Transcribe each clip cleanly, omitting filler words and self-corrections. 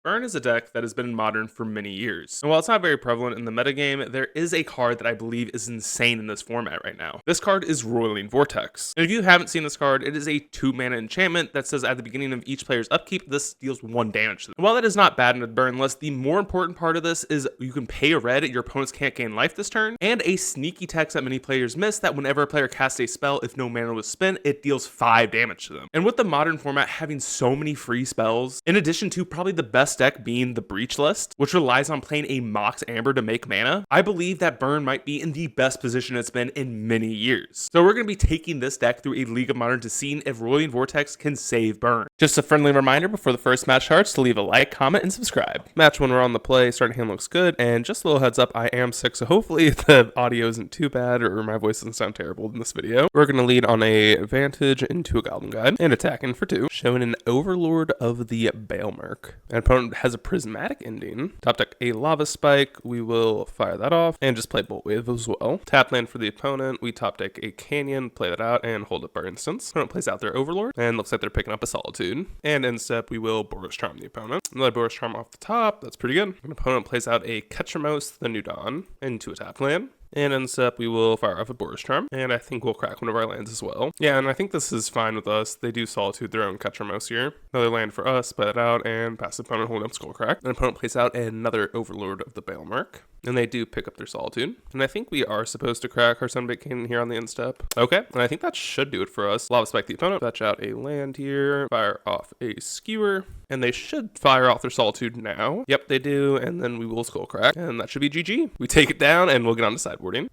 Burn is a deck that has been in Modern for many years, and while it's not very prevalent in the metagame, there is a card that I believe is insane in this format right now. This card is Roiling Vortex, and if you haven't seen this card, it is a 2-mana enchantment that says at the beginning of each player's upkeep, this deals 1 damage to them. And while that is not bad in a burn list, the more important part of this is you can pay a red, your opponents can't gain life this turn, and a sneaky text that many players miss that whenever a player casts a spell, if no mana was spent, it deals 5 damage to them. And with the Modern format having so many free spells, in addition to probably the best deck being the Breach list, which relies on playing a Mox Amber to make mana, I believe that Burn might be in the best position it's been in many years. So we're going to be taking this deck through a League of Modern to see if Roiling Vortex can save Burn. Just a friendly reminder before the first match starts to leave a like, comment, and subscribe. Match when we're on the play, starting hand looks good, and just a little heads up, I am sick, so hopefully the audio isn't too bad or my voice doesn't sound terrible in this video. We're going to lead on a Vantage into a Goblin Guide and attacking for 2, showing an Overlord of the Baelmerk. An opponent has a Prismatic Ending. Top deck a Lava Spike. We will fire that off and just play Bolt Wave as well. Tap land for the opponent. We top deck a Canyon, play that out, and hold up our instance. Opponent plays out their Overlord, and looks like they're picking up a Solitude. And in step, we will Boros Charm the opponent. Another Boros Charm off the top. That's pretty good. An opponent plays out a Ketchamos, the New Dawn, into a tap land. And in step, we will fire off a Boros Charm, and I think we'll crack one of our lands as well. Yeah, and I think this is fine with us. They do Solitude their own Ketchamos here. Another land for us, play it out, and pass the opponent, hold up Skullcrack. An opponent plays out another Overlord of the Baelmerk, and they do pick up their Solitude. And I think we are supposed to crack our Sunbait Canyon here on the end step. Okay, and I think that should do it for us. Lava Spike the opponent, fetch out a land here, fire off a Skewer, and they should fire off their Solitude now. Yep, they do, and then we will Skullcrack, and that should be GG. We take it down, and we'll get on to sideboarding.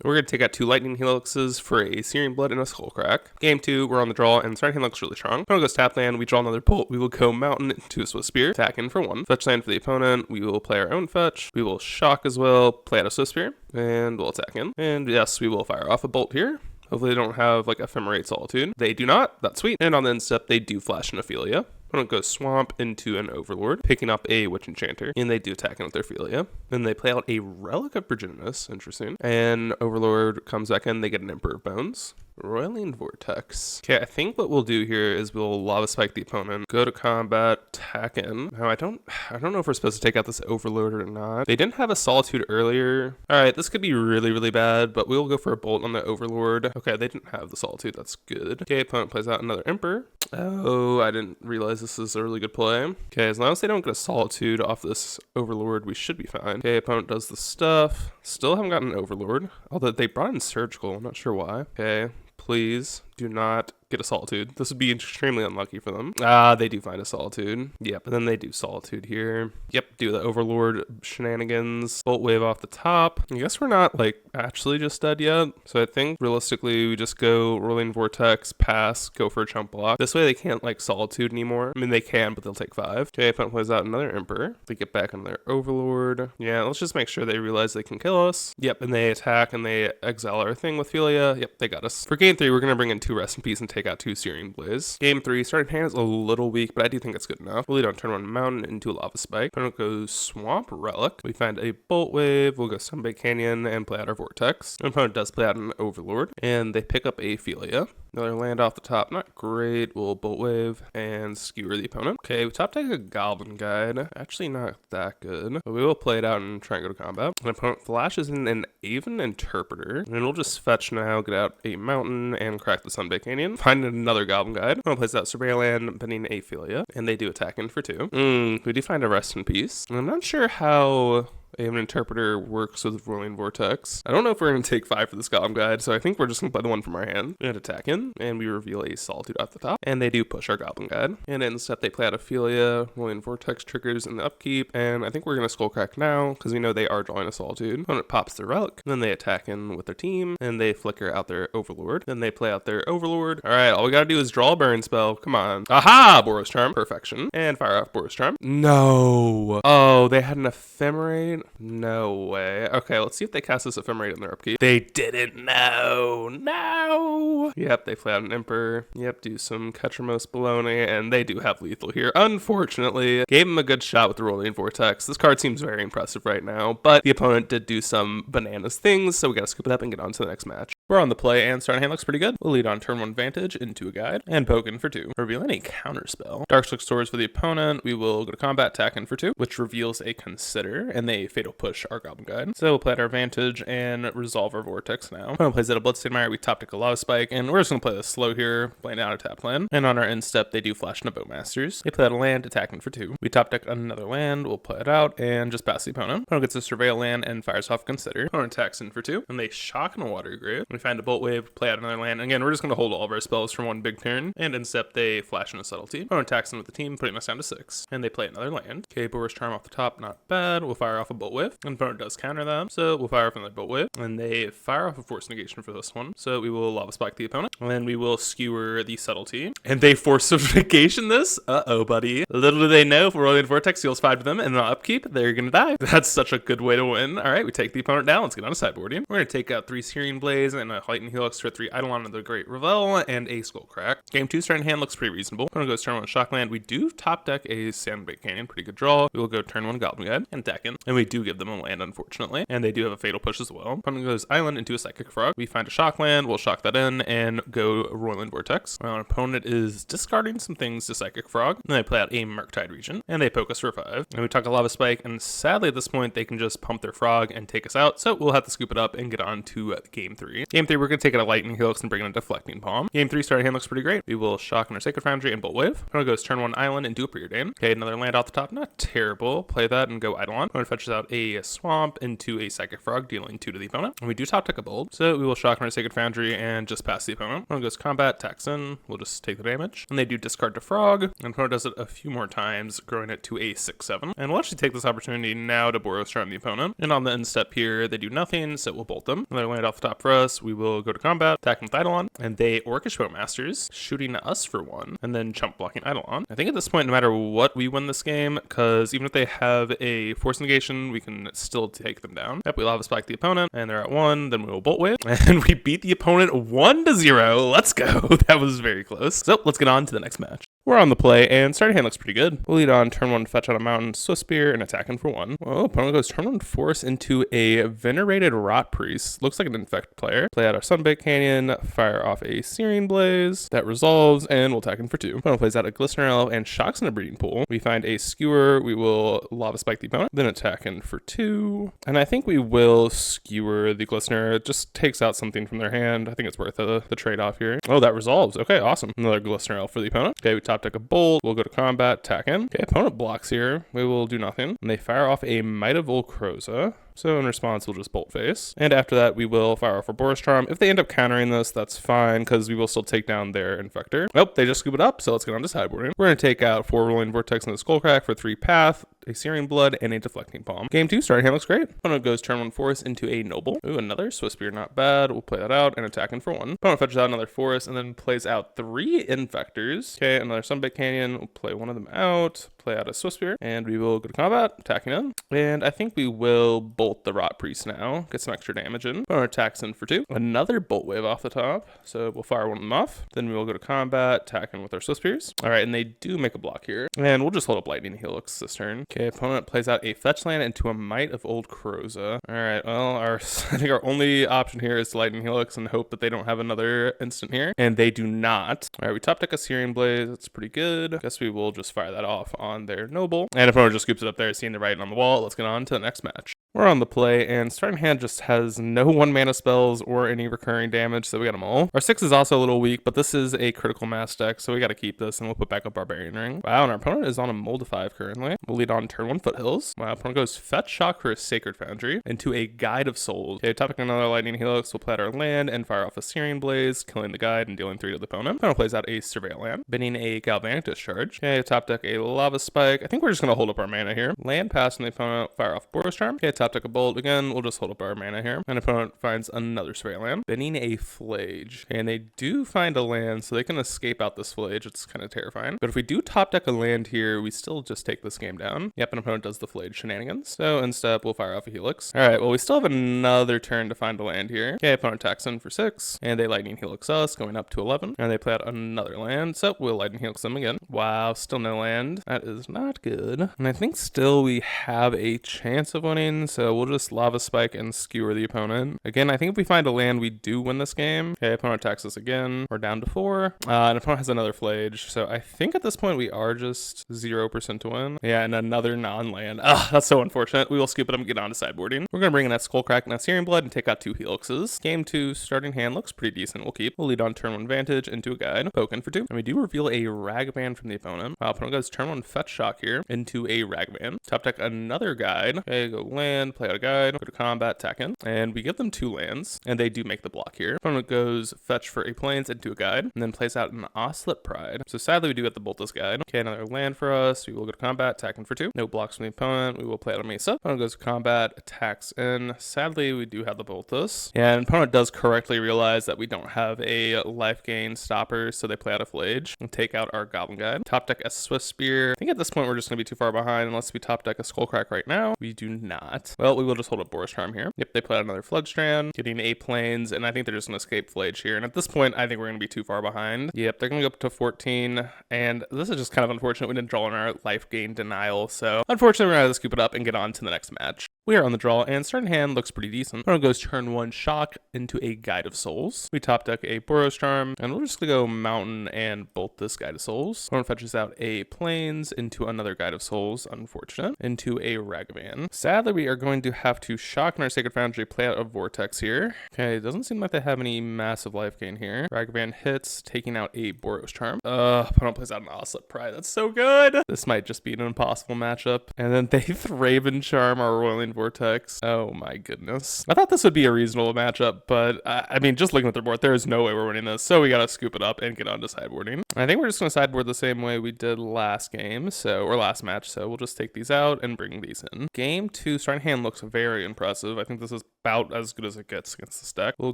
We're going to take out 2 Lightning Helixes for a Searing Blood and a Skullcrack. Game 2, we're on the draw, and starting hand looks really strong. Opponent goes tap land, we draw another Bolt. We will go Mountain into a Swift Spear, attack in for 1. Fetch land for the opponent, we will play our own fetch. We will Shock as well, play out a Swift Spear, and we'll attack in. And yes, we will fire off a Bolt here. Hopefully they don't have like Ephemerate Solitude. They do not, that's sweet. And on the end step, they do flash an Ophelia. Opponent goes Swamp into an Overlord, picking up a Witch Enchanter, and they do attack in with their Ophelia. Then they play out a Relic of Progenitus, interesting. And Overlord comes back in, they get an Emperor of Bones. Roiling Vortex. Okay, I think what we'll do here is we'll Lava Spike the opponent, go to combat, attack in. Now I don't know if we're supposed to take out this Overlord or not. They didn't have a Solitude earlier. All right, this could be really, really bad, but we'll go for a Bolt on the Overlord. Okay, they didn't have the Solitude. That's good. Okay, opponent plays out another Emperor. Oh, I didn't realize this is a really good play. Okay, as long as they don't get a Solitude off this Overlord, we should be fine. Okay, opponent does the stuff. Still haven't gotten an Overlord, although they brought in Surgical. I'm not sure why. Okay. Please do not get a Solitude. This would be extremely unlucky for them. They do find a Solitude. Yep, and then they do Solitude here. Yep, do the Overlord shenanigans. Bolt Wave off the top. I guess we're not, like, actually just dead yet. So I think, realistically, we just go Roiling Vortex, pass, go for a chump block. This way they can't, like, Solitude anymore. I mean, they can, but they'll take 5. Okay, opponent plays out another Emperor. They get back on their Overlord. Yeah, let's just make sure they realize they can kill us. Yep, and they attack, and they exile our thing with Philia. Yep, they got us. For game 3, we're going to bring in 2 Rest in Peace and take out 2 Searing Blaze. Game 3, starting hand is a little weak, but I do think it's good enough. We'll lead on turn 1 Mountain into a Lava Spike. Opponent goes Swamp Relic. We find a Bolt Wave. We'll go Sunbait Canyon and play out our Vortex. Opponent does play out an Overlord, and they pick up a Philia. Another land off the top, not great. We'll Bolt Wave and Skewer the opponent. Okay, we top deck a Goblin Guide. Actually not that good, but we will play it out and try and go to combat. An opponent flashes in an Aven Interpreter, and we'll just fetch now, get out a Mountain, and crack the Sunbait Canyon. Find another Goblin Guide. Opponent plays out Surveilland, bending a Philia, and they do attack in for 2. We do find a Rest in Peace. And I'm not sure how Aven Interpreter works with Roiling Vortex. I don't know if we're going to take 5 for this Goblin Guide, so I think we're just going to play the one from our hand. And attack in, and we reveal a Solitude off the top. And they do push our Goblin Guide. And in step, they play out Ophelia. Roiling Vortex triggers in the upkeep, and I think we're going to Skullcrack now, because we know they are drawing a Solitude. Opponent pops their Relic, then they attack in with their team, and they flicker out their Overlord. Then they play out their Overlord. Alright, all we gotta do is draw a burn spell. Come on. Aha! Boros Charm. Perfection. And fire off Boros Charm. No! Oh, they had an Ephemerate. No way. Okay, let's see if they cast this Ephemerate in their upkeep. They didn't. No. Yep, they play out an Emperor. Yep, do some Ketramos baloney, and they do have lethal here. Unfortunately, gave him a good shot with the Roiling Vortex. This card seems very impressive right now, but the opponent did do some bananas things, so we gotta scoop it up and get on to the next match. We're on the play, and starting hand looks pretty good. We'll lead on turn 1 Vantage into a guide, and poke in for 2. Revealing a counter spell. Darkshock Swords for the opponent. We will go to combat, attack in for 2, which reveals a Consider, and they Fatal Push our Goblin Guide. So we'll play at our Vantage and resolve our Vortex now. Opponent plays at a Bloodstained Mire, we top deck a Lava Spike, and we're just gonna play this slow here, playing out a tap land. And on our end step, they do flash into Bowmasters. They play at a land, attacking for 2. We top deck another land, we'll play it out, and just pass the opponent. Opponent gets a Surveil land and fires off Consider. Opponent attacks in for 2, and they shock in a Water Grave. We find a Bolt Wave, play out another land. Again, we're just going to hold all of our spells for one big turn, and in step they flash into Subtlety. Opponent attacks in with the team, putting us down to 6, and they play another land. Okay, Boros Charm off the top, not bad. We'll fire off a Bolt Wave, and opponent does counter them, so we'll fire off another Bolt Wave, and they fire off a Force Negation for this one, so we will Lava Spike the opponent, and then we will skewer the Subtlety, and they Force Negation this. Uh-oh, buddy. Little do they know, if Roiling Vortex heals 5 to them, and on upkeep, they're gonna die. That's such a good way to win. Alright, we take the opponent down. Let's get on to sideboarding. We're gonna take out 3 Searing Blaze and a Lightning Helix for 3 Eidolon of the Great Revel and a Skullcrack. Game 2 starting hand looks pretty reasonable. Opponent goes turn 1 Shockland. We do top deck a Sandbait Canyon, pretty good draw. We will go turn 1 Goblin Guide and attack in. And we do give them a land, unfortunately. And they do have a Fatal Push as well. Opponent goes Island into a Psychic Frog. We find a Shockland, we'll shock that in and go Roiling Vortex. Our opponent is discarding some things to Psychic Frog. And they play out a Murktide Region. And they poke us for 5. And we tuck a Lava Spike, and sadly at this point they can just pump their frog and take us out. So we'll have to scoop it up and get on to game 3. Game 3, we're going to take out a Lightning Helix and bring in a Deflecting Palm. Game 3 starting hand looks pretty great. We will shock in our Sacred Foundry and Bolt Wave. Opponent goes turn 1 Island and do a Preordain. Okay, another land off the top, not terrible. Play that and go Eidolon. Opponent fetches out a Swamp into a Psychic Frog, dealing 2 to the opponent. And we do top deck a Bolt, so we will shock in our Sacred Foundry and just pass the opponent. Opponent goes combat, attacks in. We'll just take the damage. And they do discard to Frog. And opponent does it a few more times, growing it to a 6/7. And we'll actually take this opportunity now to Boros Charm the opponent. And on the end step here, they do nothing, so we'll bolt them. Another land off the top for us. We will go to combat, attack with Eidolon, and they Orcish Bowmasters, shooting us for 1, and then chump blocking Eidolon. I think at this point, no matter what, we win this game, because even if they have a Force Negation, we can still take them down. Yep, we Lava Spike the opponent, and they're at 1, then we will Bolt Wave, and we beat the opponent 1-0. Let's go. That was very close. So let's get on to the next match. We're on the play, and starting hand looks pretty good. We'll lead on turn 1 Fetch on a Mountain, Swiftspear, and attacking for 1. Oh, opponent goes turn 1 Force into a Venerated Rot Priest. Looks like an Infect player. Play out our Sunbait Canyon, fire off a Searing Blaze. That resolves, and we'll attack in for 2. Opponent plays out a Glistener Elf and shocks in a Breeding Pool. We find a Skewer. We will Lava Spike the opponent, then attack in for 2. And I think we will Skewer the Glistener. It just takes out something from their hand. I think it's worth the trade-off here. Oh, that resolves. Okay, awesome. Another Glistener Elf for the opponent. Okay, we top deck a Bolt. We'll go to combat, attack in. Okay, opponent blocks here. We will do nothing. And they fire off a Might of Volcroza. So in response, we'll just Bolt Face. And after that, we will fire off a Boros Charm. If they end up countering this, that's fine, because we will still take down their Infector. Nope, they just scoop it up, so let's get on to sideboarding. We're going to take out 4 Roiling Vortex and the Skullcrack for 3 Path, a Searing Blood, and a Deflecting Palm. Game 2 starting hand looks great. Opponent goes turn 1 Forest into a Noble. Ooh, another Swiftspear, not bad. We'll play that out and attack in for 1. Opponent fetches out another Forest and then plays out 3 Infectors. Okay, another Sunbait Canyon. We'll play one of them out. Play out a Swiftspear, and we will go to combat, attacking in. And I think we will Bolt the Rot Priest now, get some extra damage in. Opponent attacks in for 2. Another Bolt Wave off the top, so we'll fire one of them off. Then we will go to combat, attacking with our Swiftspears. All right, and they do make a block here. And we'll just hold up Lightning Helix this turn. Okay, opponent plays out a Fetch land into a Might of Old Croza. All right, well, I think our only option here is to Lightning Helix and hope that they don't have another instant here. And they do not. All right, we top deck a Searing Blaze. That's pretty good. Guess we will just fire that off on their Noble. And opponent just scoops it up there, seeing the writing on the wall. Let's get on to the next match. We're on the play, and starting hand just has no 1-mana spells or any recurring damage, so we got them all. Our 6 is also a little weak, but this is a critical mass deck, so we got to keep this, and we'll put back a Barbarian Ring. Wow, and our opponent is on a Mold 5 currently. We'll lead on turn 1 Foothills. Wow, opponent goes Fetch Shock for a Sacred Foundry into a Guide of Souls. Okay, topic another Lightning Helix. We'll play out our land and fire off a Searing Blaze, killing the guide and dealing 3 to the opponent. Opponent plays out a Surveil land, binning a Galvanic Discharge. Okay, top deck a Lava Spike. I think we're just going to hold up our mana here. Land pass on the opponent, fire off Boros Charm. Okay, top top deck a Bolt. Again, we'll just hold up our mana here. And opponent finds another Surveil land, binning a Flage. And they do find a land, so they can escape out this Flage. It's kind of terrifying. But if we do top deck a land here, we still just take this game down. Yep, an opponent does the Flage shenanigans. So in step, we'll fire off a Helix. All right, well, we still have another turn to find a land here. Okay, opponent attacks in for 6, and they Lightning Helix us, going up to 11. And they play out another land, so we'll Lightning Helix them again. Wow, still no land. That is not good. And I think still we have a chance of winning, so we'll just Lava Spike and skewer the opponent. Again, I think if we find a land, we do win this game. Okay, opponent attacks us again. We're down to 4. And opponent has another Flage, so I think at this point we are just 0% to win. Yeah, and another non-land. Ah, that's so unfortunate. We will scoop it up and get on to sideboarding. We're gonna bring in that Skullcrack and that Searing Blood and take out 2 Helixes. Game 2 starting hand looks pretty decent. We'll keep. We'll lead on turn 1 Vantage into a Guide. Poke in for 2. And we do reveal a Ragavan from the opponent. Opponent goes turn 1 Fetch Shock here into a Ragavan. Top deck another Guide. Okay, go land, play out a Guide, go to combat, attack in. And we give them 2 lands, and they do make the block here. Opponent goes fetch for a Plains into a Guide, and then plays out an Oslet Pride. So sadly, we do get the Bolt this Guide. Okay, another land for us. We will go to combat, attack in for 2. No blocks from the opponent. We will play out a Mesa. Opponent goes to combat, attacks in. Sadly, we do have the Bolt this. And opponent does correctly realize that we don't have a life gain stopper, so they play out a Flage and take out our Goblin Guide. Top deck a Swift Spear. I think at this point we're just going to be too far behind unless we top deck a Skullcrack right now. We do not. Well, we will just hold up Boros Charm here. Yep, they play out another Floodstrand, getting 8 Plains, and I think they're just going to escape Flage here. And at this point, I think we're going to be too far behind. Yep, they're going to go up to 14, and this is just kind of unfortunate. We didn't draw on our life gain denial, so unfortunately, we're going to have to scoop it up and get on to the next match. We are on the draw, and starting hand looks pretty decent. Opponent goes turn 1 Shock into a Guide of Souls. We top deck a Boros Charm, and we're just gonna go Mountain and Bolt this Guide of Souls. Opponent fetches out a Plains into another Guide of Souls, unfortunate, into a Ragavan. Sadly, we are going to have to Shock in our Sacred Foundry, play out a Vortex here. Okay, it doesn't seem like they have any massive life gain here. Ragavan hits, taking out a Boros Charm. Opponent plays out an Oslet Pride. That's so good! This might just be an impossible matchup. And then they Thraben Charm our Roiling Vortex. Oh my goodness. I thought this would be a reasonable matchup, but I mean, just looking at the board, there is no way we're winning this, so we gotta scoop it up and get on to sideboarding. I think we're just gonna sideboard the same way we did last game, or last match, so we'll just take these out and bring these in. Game 2, starting hand looks very impressive. I think this is about as good as it gets against this deck. We'll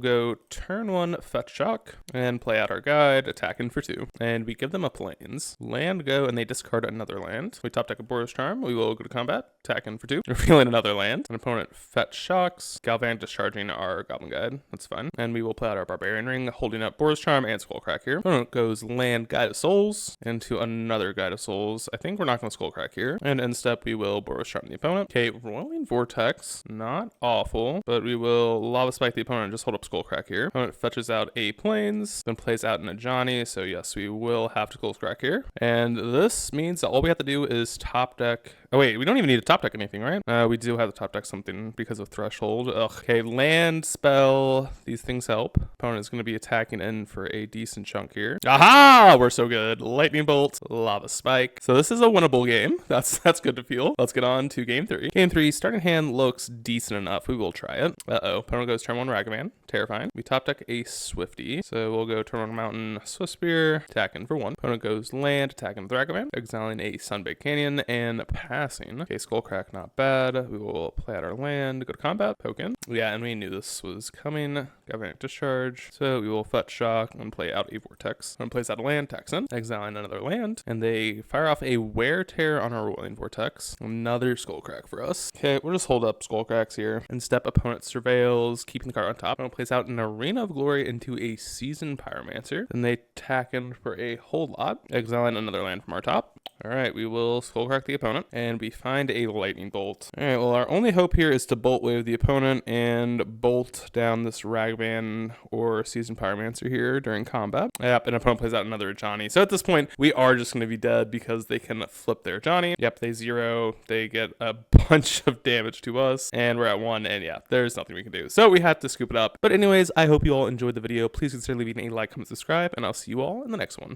go turn 1 Fetch Shock and play out our Guide, attack in for 2, and we give them a Plains. Land go, and they discard another land. We top deck a Boros Charm. We will go to combat, attack in for 2, revealing another land. An opponent fetch shocks, Galvan discharging our Goblin Guide. That's fine. And we will play out our Barbarian Ring, holding up Boros Charm and Skullcrack here. Opponent goes land Guide of Souls into another Guide of Souls. I think we're not going to Skullcrack here. And in step, we will Boros Charm the opponent. Okay, Roiling Vortex. Not awful, but we will Lava Spike the opponent and just hold up Skullcrack here. Opponent fetches out a Plains, then plays out an Ajani. So yes, we will have to Skullcrack here. And this means that all we have to do is top deck. Oh wait, we don't even need to top deck anything, right? We do have to top deck something because of Threshold. Ugh. Okay, land, spell, these things help. Opponent is going to be attacking in for a decent chunk here. Aha! We're so good. Lightning Bolt, Lava Spike. So this is a winnable game. That's good to feel. Let's get on to game 3. Game 3, starting hand looks decent enough. We will try it. Opponent goes turn 1 Ragavan. Terrifying. We top deck a Swifty. So we'll go turn 1 Mountain, Swift Spear, attacking for 1. Opponent goes land, attacking with Ragavan, exiling a Sunbaked Canyon, and passing. Okay, Skullcrack, not bad. We will play out our land, go to combat, poke in. Yeah, and we knew this was coming. Galvanic Discharge. So we will fetch shock and play out a Vortex. Opponent plays out a land, attacks in, exiling another land, and they fire off a Wear Tear on our Roiling Vortex. Another Skullcrack for us. Okay, we'll just hold up Skullcracks here. And step opponent surveils, keeping the card on top. Opponent plays out an Arena of Glory into a Seasoned Pyromancer. Then they attack in for a whole lot, exiling another land from our top. Alright, we will Skullcrack the opponent, and we find a Lightning Bolt. Alright, well, our only hope here is to Bolt Wave the opponent and bolt down this Ragavan or Seasoned Pyromancer here during combat. Yep, and opponent plays out another Ajani. So at this point, we are just going to be dead because they can flip their Ajani. Yep, they 0, they get a bunch of damage to us, and we're at 1, and yeah, there's nothing we can do. So we have to scoop it up. But anyways, I hope you all enjoyed the video. Please consider leaving a like, comment, subscribe, and I'll see you all in the next one.